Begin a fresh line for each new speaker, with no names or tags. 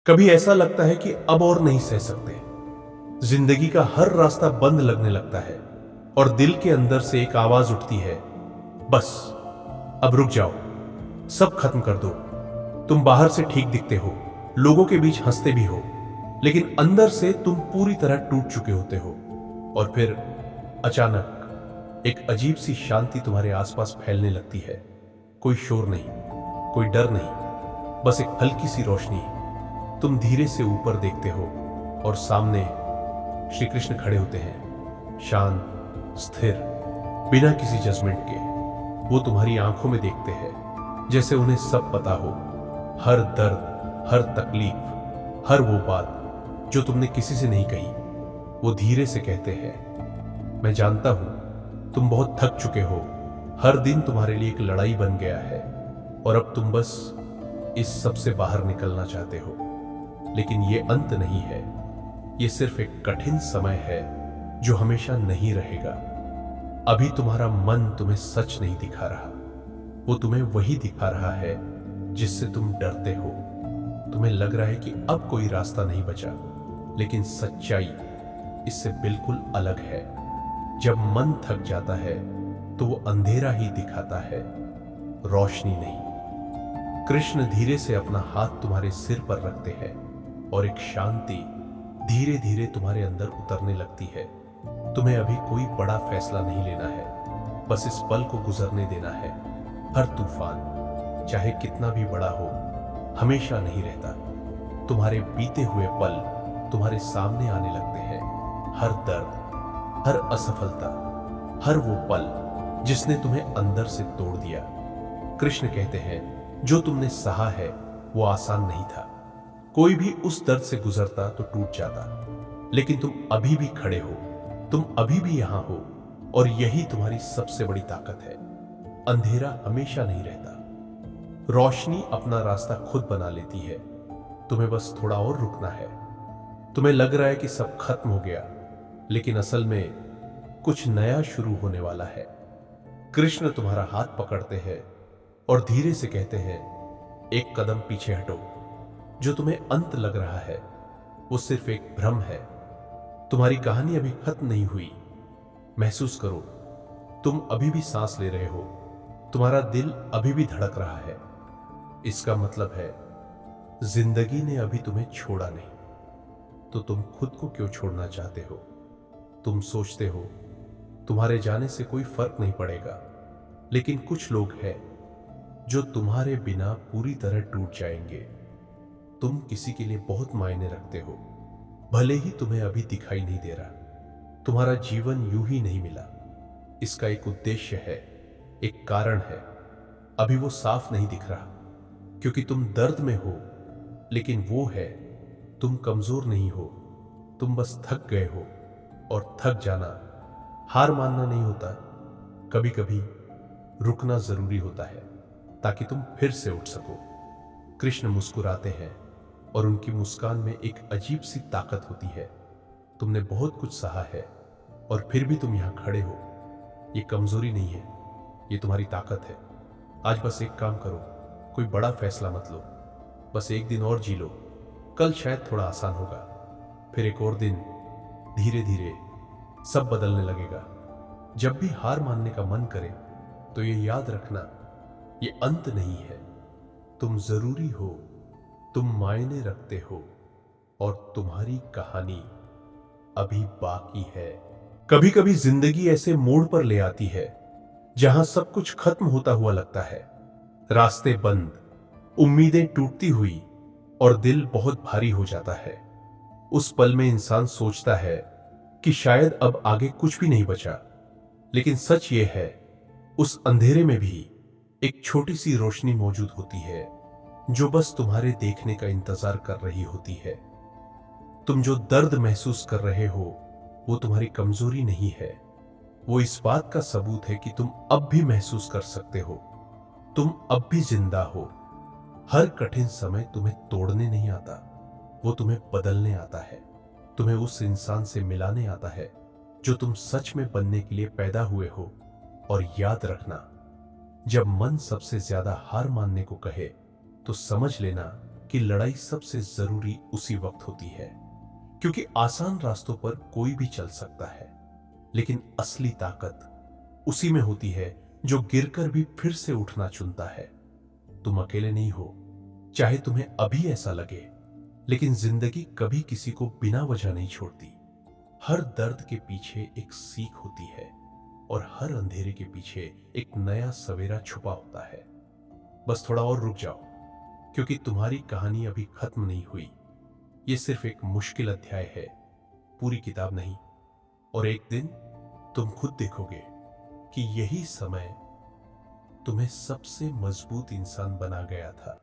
कभी ऐसा लगता है कि अब और नहीं सह सकते। जिंदगी का हर रास्ता बंद लगने लगता है और दिल के अंदर से एक आवाज उठती है, बस अब रुक जाओ, सब खत्म कर दो। तुम बाहर से ठीक दिखते हो, लोगों के बीच हंसते भी हो, लेकिन अंदर से तुम पूरी तरह टूट चुके होते हो। और फिर अचानक एक अजीब सी शांति तुम्हारे आसपास फैलने लगती है। कोई शोर नहीं, कोई डर नहीं, बस एक हल्की सी रोशनी। तुम धीरे से ऊपर देखते हो और सामने श्री कृष्ण खड़े होते हैं, शांत, स्थिर, बिना किसी जजमेंट के। वो तुम्हारी आंखों में देखते हैं जैसे उन्हें सब पता हो, हर दर्द, हर तकलीफ, हर वो बात जो तुमने किसी से नहीं कही। वो धीरे से कहते हैं, मैं जानता हूं तुम बहुत थक चुके हो, हर दिन तुम्हारे लिए एक लड़ाई बन गया है और अब तुम बस इस सब से बाहर निकलना चाहते हो। लेकिन ये अंत नहीं है, ये सिर्फ एक कठिन समय है जो हमेशा नहीं रहेगा। अभी तुम्हारा मन तुम्हें सच नहीं दिखा रहा, वो तुम्हें वही दिखा रहा है जिससे तुम डरते हो। तुम्हें लग रहा है कि अब कोई रास्ता नहीं बचा, लेकिन सच्चाई इससे बिल्कुल अलग है। जब मन थक जाता है तो वो अंधेरा ही दिखाता है, रोशनी नहीं। कृष्ण धीरे से अपना हाथ तुम्हारे सिर पर रखते हैं और एक शांति धीरे धीरे तुम्हारे अंदर उतरने लगती है। तुम्हें अभी कोई बड़ा फैसला नहीं लेना है, बस इस पल को गुजरने देना है। हर तूफान, चाहे कितना भी बड़ा हो, हमेशा नहीं रहता। तुम्हारे बीते हुए पल तुम्हारे सामने आने लगते हैं। हर दर्द, हर असफलता, हर वो पल जिसने तुम्हें अंदर से तोड़ दिया। कृष्ण कहते हैं, जो तुमने सहा है वो आसान नहीं था। कोई भी उस दर्द से गुजरता तो टूट जाता, लेकिन तुम अभी भी खड़े हो, तुम अभी भी यहां हो, और यही तुम्हारी सबसे बड़ी ताकत है। अंधेरा हमेशा नहीं रहता, रोशनी अपना रास्ता खुद बना लेती है। तुम्हें बस थोड़ा और रुकना है। तुम्हें लग रहा है कि सब खत्म हो गया, लेकिन असल में कुछ नया शुरू होने वाला है। कृष्ण तुम्हारा हाथ पकड़ते हैं और धीरे से कहते हैं, एक कदम पीछे हटो। जो तुम्हें अंत लग रहा है वो सिर्फ एक भ्रम है। तुम्हारी कहानी अभी खत्म नहीं हुई। महसूस करो, तुम अभी भी सांस ले रहे हो, तुम्हारा दिल अभी भी धड़क रहा है। इसका मतलब है जिंदगी ने अभी तुम्हें छोड़ा नहीं। तो तुम खुद को क्यों छोड़ना चाहते हो? तुम सोचते हो तुम्हारे जाने से कोई फर्क नहीं पड़ेगा, लेकिन कुछ लोग हैं जो तुम्हारे बिना पूरी तरह टूट जाएंगे। तुम किसी के लिए बहुत मायने रखते हो, भले ही तुम्हें अभी दिखाई नहीं दे रहा। तुम्हारा जीवन यूं ही नहीं मिला, इसका एक उद्देश्य है, एक कारण है। अभी वो साफ नहीं दिख रहा क्योंकि तुम दर्द में हो, लेकिन वो है, तुम कमजोर नहीं हो, तुम बस थक गए हो। और थक जाना हार मानना नहीं होता, कभी कभी रुकना जरूरी होता है ताकि तुम फिर से उठ सको। कृष्ण मुस्कुराते हैं और उनकी मुस्कान में एक अजीब सी ताकत होती है। तुमने बहुत कुछ सहा है और फिर भी तुम यहां खड़े हो। ये कमजोरी नहीं है, ये तुम्हारी ताकत है। आज बस एक काम करो, कोई बड़ा फैसला मत लो, बस एक दिन और जी लो। कल शायद थोड़ा आसान होगा, फिर एक और दिन, धीरे धीरे सब बदलने लगेगा। जब भी हार मानने का मन करे तो ये याद रखना, ये अंत नहीं है। तुम जरूरी हो, तुम मायने रखते हो, और तुम्हारी कहानी अभी बाकी है। कभी कभी जिंदगी ऐसे मोड़ पर ले आती है जहां सब कुछ खत्म होता हुआ लगता है। रास्ते बंद, उम्मीदें टूटती हुई और दिल बहुत भारी हो जाता है। उस पल में इंसान सोचता है कि शायद अब आगे कुछ भी नहीं बचा, लेकिन सच ये है, उस अंधेरे में भी एक छोटी सी रोशनी मौजूद होती है जो बस तुम्हारे देखने का इंतजार कर रही होती है। तुम जो दर्द महसूस कर रहे हो वो तुम्हारी कमजोरी नहीं है, वो इस बात का सबूत है कि तुम अब भी महसूस कर सकते हो, तुम अब भी जिंदा हो। हर कठिन समय तुम्हें तोड़ने नहीं आता, वो तुम्हें बदलने आता है, तुम्हें उस इंसान से मिलाने आता है जो तुम सच में बनने के लिए पैदा हुए हो। और याद रखना, जब मन सबसे ज्यादा हार मानने को कहे तो समझ लेना कि लड़ाई सबसे जरूरी उसी वक्त होती है, क्योंकि आसान रास्तों पर कोई भी चल सकता है, लेकिन असली ताकत उसी में होती है जो गिरकर भी फिर से उठना चुनता है। तुम अकेले नहीं हो, चाहे तुम्हें अभी ऐसा लगे, लेकिन जिंदगी कभी किसी को बिना वजह नहीं छोड़ती। हर दर्द के पीछे एक सीख होती है और हर अंधेरे के पीछे एक नया सवेरा छुपा होता है। बस थोड़ा और रुक जाओ, क्योंकि तुम्हारी कहानी अभी खत्म नहीं हुई। ये सिर्फ एक मुश्किल अध्याय है, पूरी किताब नहीं। और एक दिन तुम खुद देखोगे कि यही समय तुम्हें सबसे मजबूत इंसान बना गया था।